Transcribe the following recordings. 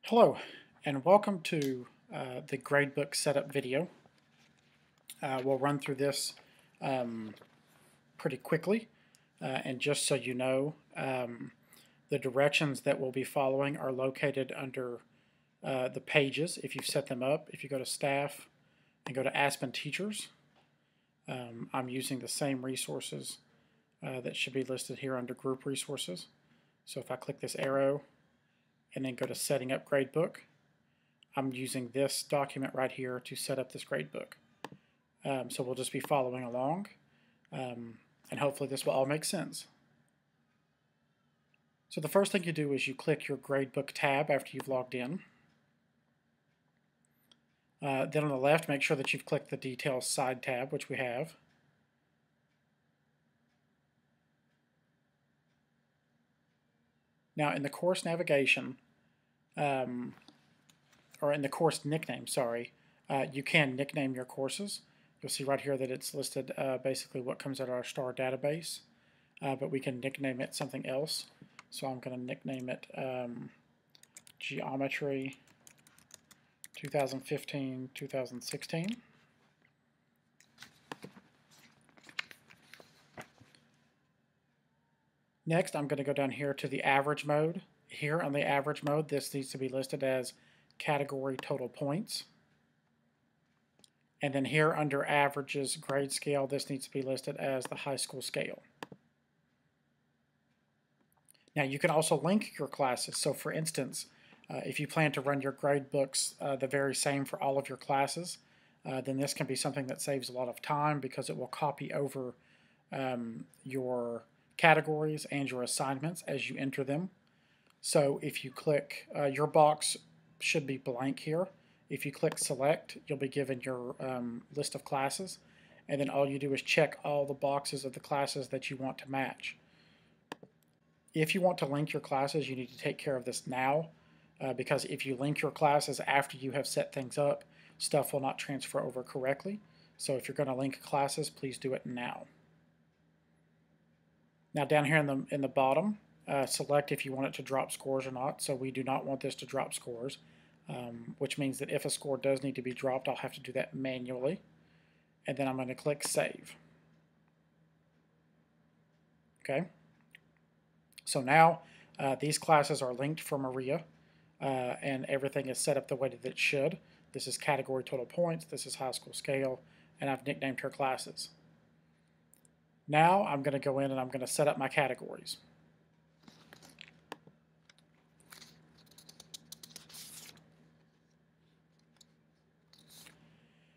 Hello, and welcome to the gradebook setup video. We'll run through this pretty quickly, and just so you know, the directions that we'll be following are located under the pages if you've set them up. If you go to Staff and go to ASPEN Teachers, I'm using the same resources that should be listed here under Group Resources. So if I click this arrow and then go to Setting Up Gradebook, I'm using this document right here to set up this gradebook. So we'll just be following along, and hopefully this will all make sense. So the first thing you do is you click your gradebook tab after you've logged in. Then on the left, make sure that you've clicked the Details side tab, which we have. Now in the course navigation, or in the course nickname, sorry, you can nickname your courses. You'll see right here that it's listed basically what comes out of our STAR database, but we can nickname it something else. So I'm going to nickname it Geometry 2015-2016. Next, I'm going to go down here to the average mode. Here on the average mode, this needs to be listed as category total points. And then here under averages grade scale, this needs to be listed as the high school scale. Now you can also link your classes. So for instance, if you plan to run your grade books the very same for all of your classes, then this can be something that saves a lot of time because it will copy over your categories and your assignments as you enter them. So if you click, your box should be blank here. If you click select, you'll be given your list of classes, and then all you do is check all the boxes of the classes that you want to match. If you want to link your classes, you need to take care of this now, because if you link your classes after you have set things up, stuff will not transfer over correctly. So if you're going to link classes, please do it now. Now down here in the bottom, select if you want it to drop scores or not. So we do not want this to drop scores, which means that if a score does need to be dropped, I'll have to do that manually. And then I'm going to click Save. Okay. So now these classes are linked for Maria, and everything is set up the way that it should. This is category total points, this is high school scale, and I've nicknamed her classes. Now I'm going to go in and I'm going to set up my categories.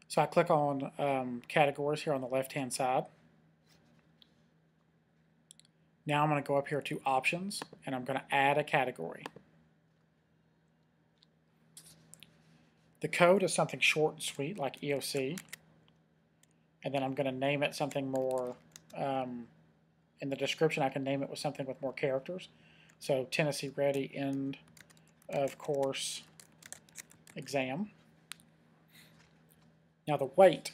So I click on categories here on the left-hand side. Now I'm going to go up here to options and I'm going to add a category. The code is something short and sweet like EOC, and then I'm going to name it something more, in the description I can name it with something with more characters. So Tennessee Ready End of Course Exam. Now the weight,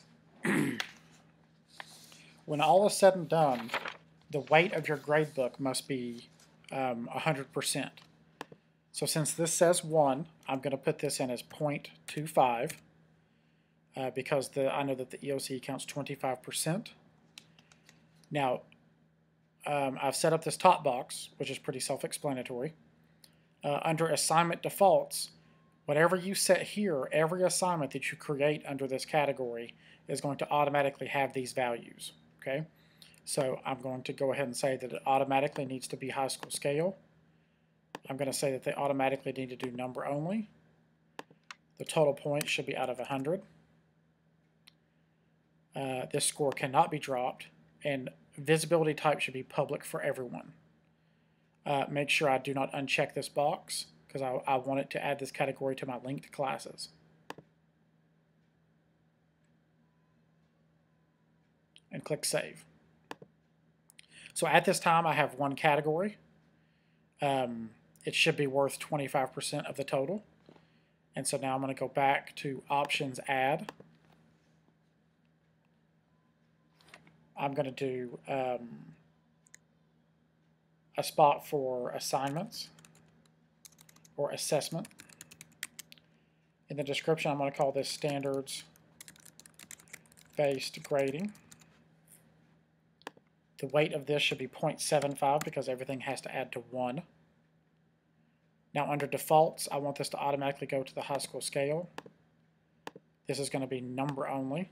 when all is said and done, the weight of your gradebook must be 100%. So since this says 1, I'm going to put this in as 0.25 because I know that the EOC counts 25%. Now, I've set up this top box, which is pretty self-explanatory. Under assignment defaults, whatever you set here, every assignment that you create under this category is going to automatically have these values. Okay, so I'm going to go ahead and say that it automatically needs to be high school scale. I'm going to say that they automatically need to do number only. The total points should be out of 100. This score cannot be dropped, and visibility type should be public for everyone. Make sure I do not uncheck this box because I want it to add this category to my linked classes. And click Save. So at this time I have one category. It should be worth 25% of the total. And so now I'm going to go back to Options Add. I'm going to do a spot for assignments or assessment. In the description, I'm going to call this standards-based grading. The weight of this should be 0.75 because everything has to add to 1. Now under defaults, I want this to automatically go to the high school scale. This is going to be number only.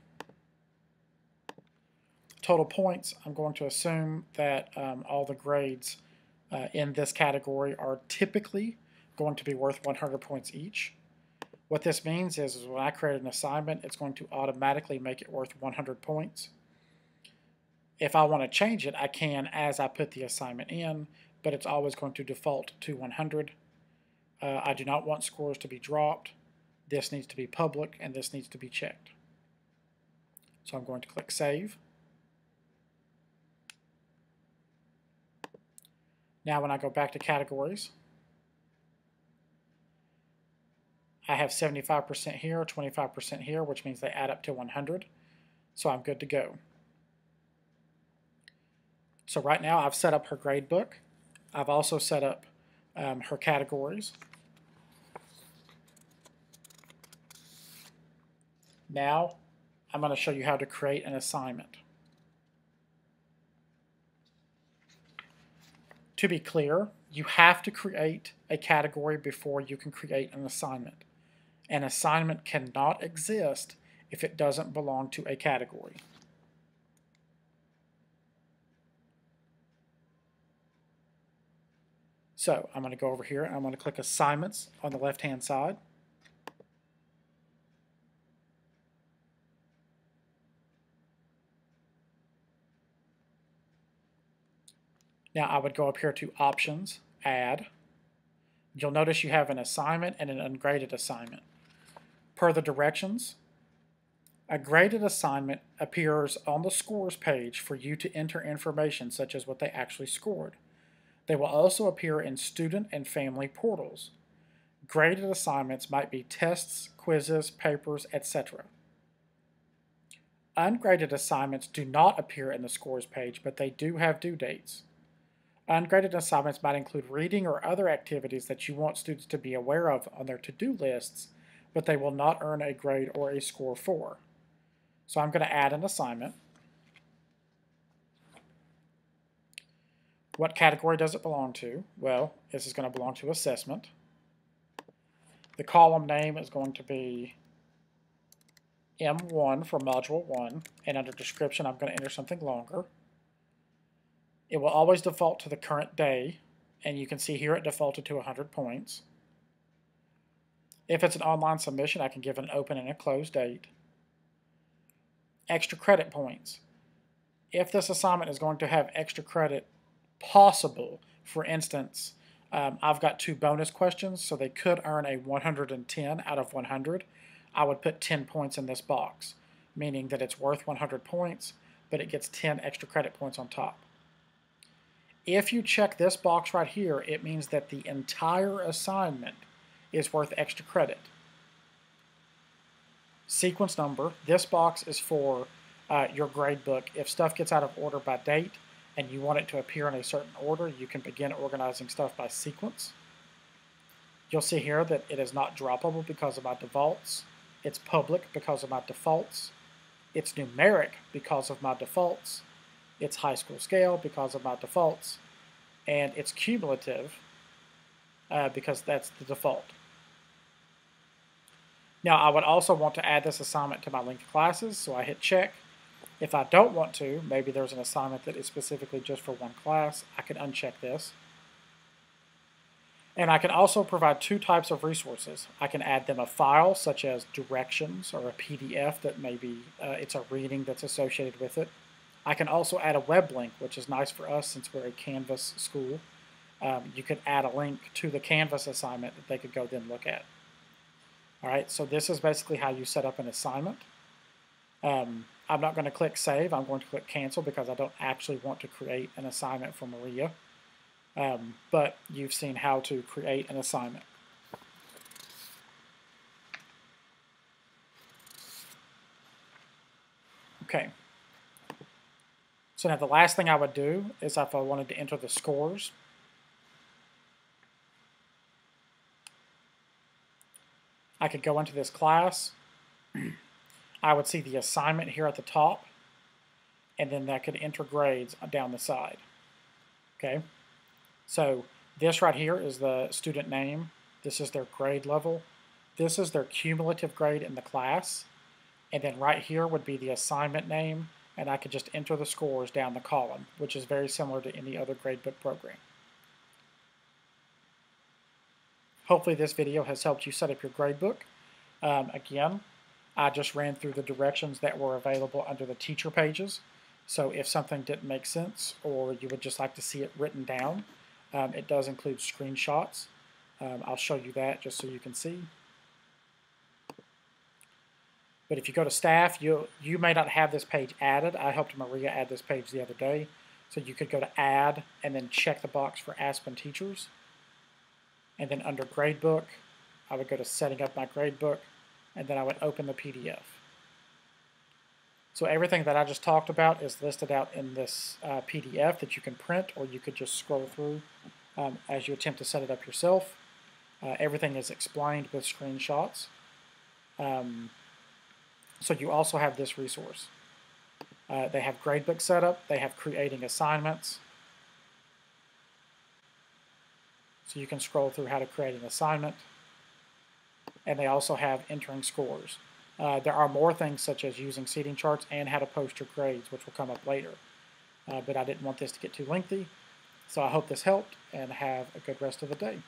Total points, I'm going to assume that all the grades in this category are typically going to be worth 100 points each. What this means is when I create an assignment, it's going to automatically make it worth 100 points. If I want to change it, I can as I put the assignment in, but it's always going to default to 100. I do not want scores to be dropped. This needs to be public, and this needs to be checked. So I'm going to click Save. Now when I go back to categories, I have 75% here, 25% here, which means they add up to 100. So I'm good to go. So right now I've set up her gradebook. I've also set up her categories. Now I'm going to show you how to create an assignment. To be clear, you have to create a category before you can create an assignment. An assignment cannot exist if it doesn't belong to a category. So I'm going to go over here and I'm going to click Assignments on the left-hand side. Now I would go up here to Options, Add. You'll notice you have an assignment and an ungraded assignment. Per the directions, a graded assignment appears on the scores page for you to enter information such as what they actually scored. They will also appear in student and family portals. Graded assignments might be tests, quizzes, papers, etc. Ungraded assignments do not appear in the scores page, but they do have due dates. Ungraded assignments might include reading or other activities that you want students to be aware of on their to-do lists, but they will not earn a grade or a score for. So I'm going to add an assignment. What category does it belong to? Well, this is going to belong to assessment. The column name is going to be M1 for Module 1, and under description I'm going to enter something longer. It will always default to the current day, and you can see here it defaulted to 100 points. If it's an online submission, I can give an open and a close date. Extra credit points. If this assignment is going to have extra credit possible, for instance, I've got 2 bonus questions, so they could earn a 110 out of 100. I would put 10 points in this box, meaning that it's worth 100 points, but it gets 10 extra credit points on top. If you check this box right here, it means that the entire assignment is worth extra credit. Sequence number, this box is for your gradebook. If stuff gets out of order by date and you want it to appear in a certain order, you can begin organizing stuff by sequence. You'll see here that it is not droppable because of my defaults. It's public because of my defaults. It's numeric because of my defaults. It's high school scale because of my defaults. And it's cumulative because that's the default. Now I would also want to add this assignment to my linked classes, so I hit check. If I don't want to, maybe there's an assignment that is specifically just for one class, I can uncheck this. And I can also provide 2 types of resources. I can add them a file such as directions or a PDF that maybe it's a reading that's associated with it. I can also add a web link, which is nice for us since we're a Canvas school. You could add a link to the Canvas assignment that they could go then look at. All right, so this is basically how you set up an assignment. I'm not going to click Save. I'm going to click Cancel because I don't actually want to create an assignment for Maria. But you've seen how to create an assignment. Okay. So now the last thing I would do is if I wanted to enter the scores, I could go into this class. I would see the assignment here at the top, and then I could enter grades down the side. Okay, so this right here is the student name. This is their grade level. This is their cumulative grade in the class. And then right here would be the assignment name, and I could just enter the scores down the column, which is very similar to any other gradebook program. Hopefully this video has helped you set up your gradebook. Again, I just ran through the directions that were available under the teacher pages. So if something didn't make sense, or you would just like to see it written down, it does include screenshots. I'll show you that just so you can see. But if you go to staff, you may not have this page added. I helped Maria add this page the other day. So you could go to add and then check the box for ASPEN teachers. And then under gradebook, I would go to setting up my gradebook, and then I would open the PDF. So everything that I just talked about is listed out in this PDF that you can print, or you could just scroll through as you attempt to set it up yourself. Everything is explained with screenshots. So you also have this resource. They have gradebook setup. They have creating assignments. So you can scroll through how to create an assignment. And they also have entering scores. There are more things such as using seating charts and how to post your grades, which will come up later. But I didn't want this to get too lengthy. So I hope this helped, and have a good rest of the day.